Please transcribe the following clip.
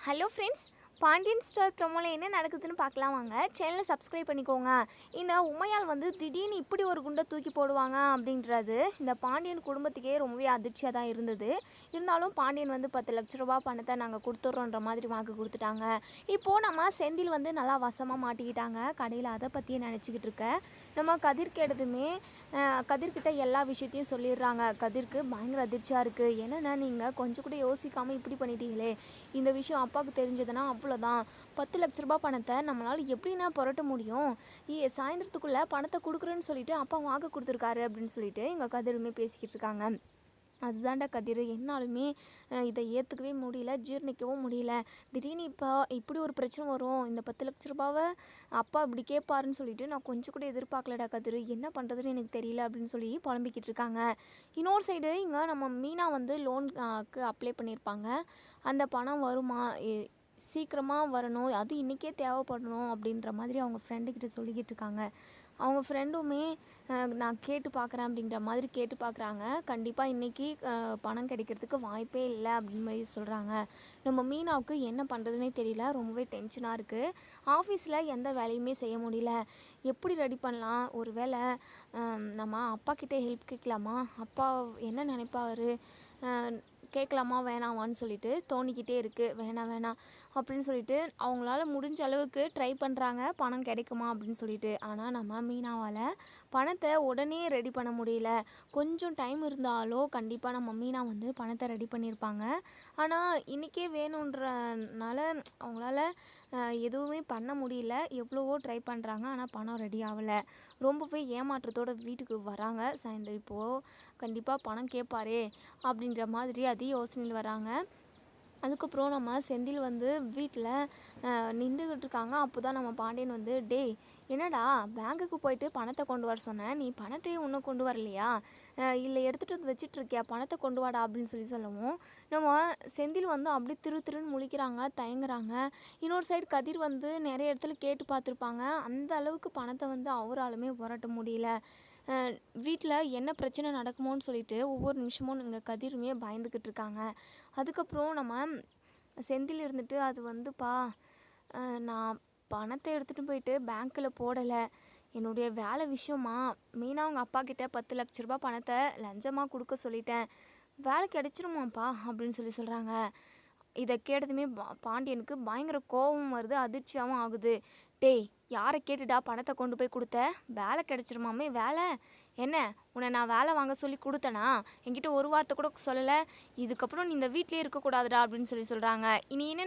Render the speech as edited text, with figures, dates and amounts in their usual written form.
Hello friends, Pandian store ப்ரோமோவில் என்ன நடக்குதுன்னு பார்க்கலாம் வாங்க. சேனலை சப்ஸ்கிரைப் பண்ணிக்கோங்க. இந்த உமையால் திடீர்னு இப்படி ஒரு குண்டை தூக்கி போடுவாங்க அப்படின்றது இந்த பாண்டியன் குடும்பத்துக்கே ரொம்பவே அதிர்ச்சியாக தான் இருந்தது. இருந்தாலும் பாண்டியன் 10 லட்ச ரூபா பணத்தை நாங்கள் கொடுத்துட்றோன்ற மாதிரி வாக்கு கொடுத்துட்டாங்க. இப்போது நம்ம செந்தில் நல்லா வசமாக மாட்டிக்கிட்டாங்க கடையில். அதை பற்றியே நினச்சிக்கிட்டு இருக்க நம்ம கதிர்க்கு எடுத்துமே கதிர்கிட்ட எல்லா விஷயத்தையும் சொல்லிடுறாங்க. கதிர்க்கு பயங்கர அதிர்ச்சியாக இருக்குது. என்னென்னா நீங்கள் கொஞ்சம் கூட யோசிக்காமல் இப்படி பண்ணிட்டீங்களே, இந்த விஷயம் அப்பாவுக்கு தெரிஞ்சதுன்னா அவ்வளோதான். 10 லட்ச ரூபா பணத்தை நம்மளால் எப்படின்னா புரட்ட முடியும்? சாயந்தரத்துக்குள்ளே பணத்தை கொடுக்குறேன்னு சொல்லிட்டு அப்பா வாக்கு கொடுத்துருக்காரு அப்படின்னு சொல்லிட்டு எங்கள் கதிருமே பேசிக்கிட்டு இருக்காங்க. அதுதான்டா கதிர், என்னாலுமே இதை ஏற்றுக்கவே முடியல, ஜீர்ணிக்கவும் முடியல. திடீர்னு இப்போ இப்படி ஒரு பிரச்சனை வரும், இந்த 10 லட்ச ரூபாவை அப்பா இப்படி கேட்பாருன்னு சொல்லிட்டு நான் கொஞ்சம் கூட எதிர்பார்க்கலடா கதிர். என்ன பண்ணுறதுன்னு எனக்கு தெரியல அப்படின்னு சொல்லி புலம்பிக்கிட்டு இருக்காங்க. இன்னொரு சைடு இங்கே நம்ம மீனா லோனுக்கு அப்ளை பண்ணியிருப்பாங்க. அந்த பணம் வருமா, சீக்கிரமாக வரணும், அது இன்றைக்கே தேவைப்படணும் அப்படின்ற மாதிரி அவங்க ஃப்ரெண்டுக்கிட்ட சொல்லிக்கிட்டு இருக்காங்க. அவங்க ஃப்ரெண்டுமே நான் கேட்டு பார்க்குறேன் அப்படின்ற மாதிரி கேட்டு பார்க்குறாங்க. கண்டிப்பாக இன்றைக்கி பணம் கிடைக்கிறதுக்கு வாய்ப்பே இல்லை அப்படின்னு மாதிரி சொல்கிறாங்க. நம்ம மீனாவுக்கு என்ன பண்ணுறதுனே தெரியல, ரொம்பவே டென்ஷனாக இருக்குது. ஆஃபீஸில் எந்த வேலையுமே செய்ய முடியல. எப்படி ரெடி பண்ணலாம்? ஒரு வேளை நம்ம அப்பாக்கிட்டே ஹெல்ப் கேட்கலாமா? அப்பா என்ன நினைப்பாரு, கேட்கலாமா வேணாமான்னு சொல்லிட்டு தோணிக்கிட்டே இருக்குது. வேணாம் அப்படின்னு சொல்லிட்டு அவங்களால முடிஞ்ச அளவுக்கு ட்ரை பண்ணுறாங்க, பணம் கிடைக்குமா அப்படின்னு சொல்லிட்டு. ஆனால் நம்ம மீனாவால் பணத்தை உடனே ரெடி பண்ண முடியல. கொஞ்சம் டைம் இருந்தாலோ கண்டிப்பாக நம்ம மீனா பணத்தை ரெடி பண்ணியிருப்பாங்க. ஆனால் இன்றைக்கே வேணுன்றனால அவங்களால எதுவுமே பண்ண முடியல. எவ்வளவோ ட்ரை பண்ணுறாங்க, ஆனால் பணம் ரெடி ஆகலை. ரொம்பவே ஏமாற்றத்தோடு வீட்டுக்கு வராங்க. சாயந்தரம் இப்போது கண்டிப்பாக பணம் கேட்பாரே அப்படின்ற மாதிரி அதே யோசனையில் வராங்க. அதுக்கப்புறம் நம்ம செந்தில் வீட்டில் நின்றுக்கிட்டு இருக்காங்க. அப்போ தான் நம்ம பாண்டியன் டேய் என்னடா பேங்குக்கு போயிட்டு பணத்தை கொண்டு வர சொன்னேன், நீ பணத்தையும் இன்னும் கொண்டு வரலையா, இல்லை எடுத்துகிட்டு வச்சிட்ருக்கியா, பணத்தை கொண்டு வாடா அப்படின்னு சொல்லவும் நம்ம செந்தில் அப்படி திருன்னு முழிக்கிறாங்க, தயங்குறாங்க. இன்னொரு சைடு கதிர் நிறைய இடத்துல கேட்டு பார்த்துருப்பாங்க. அந்த அளவுக்கு பணத்தை அவராலுமே புரட்ட முடியல. வீட்டில் என்ன பிரச்சனை நடக்குமோன்னு சொல்லிட்டு ஒவ்வொரு நிமிஷமும் இங்கே கதிருமே பயந்துக்கிட்டு இருக்காங்க. அதுக்கப்புறம் நம்ம செந்தில் இருந்துட்டு அது நான் பணத்தை எடுத்துகிட்டு போயிட்டு பேங்க்கில் போடலை, என்னுடைய வேலை விஷயமா மெயினாக அவங்க அப்பா கிட்ட 10 லட்ச ரூபா பணத்தை லஞ்சமாக கொடுக்க சொல்லிட்டேன், வேலை கிடைச்சிருமாப்பா அப்படின்னு சொல்கிறாங்க. இதை கேட்டதுமே பாண்டியனுக்கு பயங்கர கோபம் வருது, அதிர்ச்சியாகவும் ஆகுது. டேய் யாரை கேட்டுடா பணத்தை கொண்டு போய் கொடுத்த, வேலை கிடைச்சிருமாமே, வேலை என்ன உன்னை நான் வேலை வாங்க சொல்லி கொடுத்தேனா, என்கிட்ட ஒரு வார்த்தை கூட சொல்லலை, இதுக்கப்புறம் நீ இந்த வீட்டிலே இருக்கக்கூடாதுடா அப்படின்னு சொல்கிறாங்க. இனி என்ன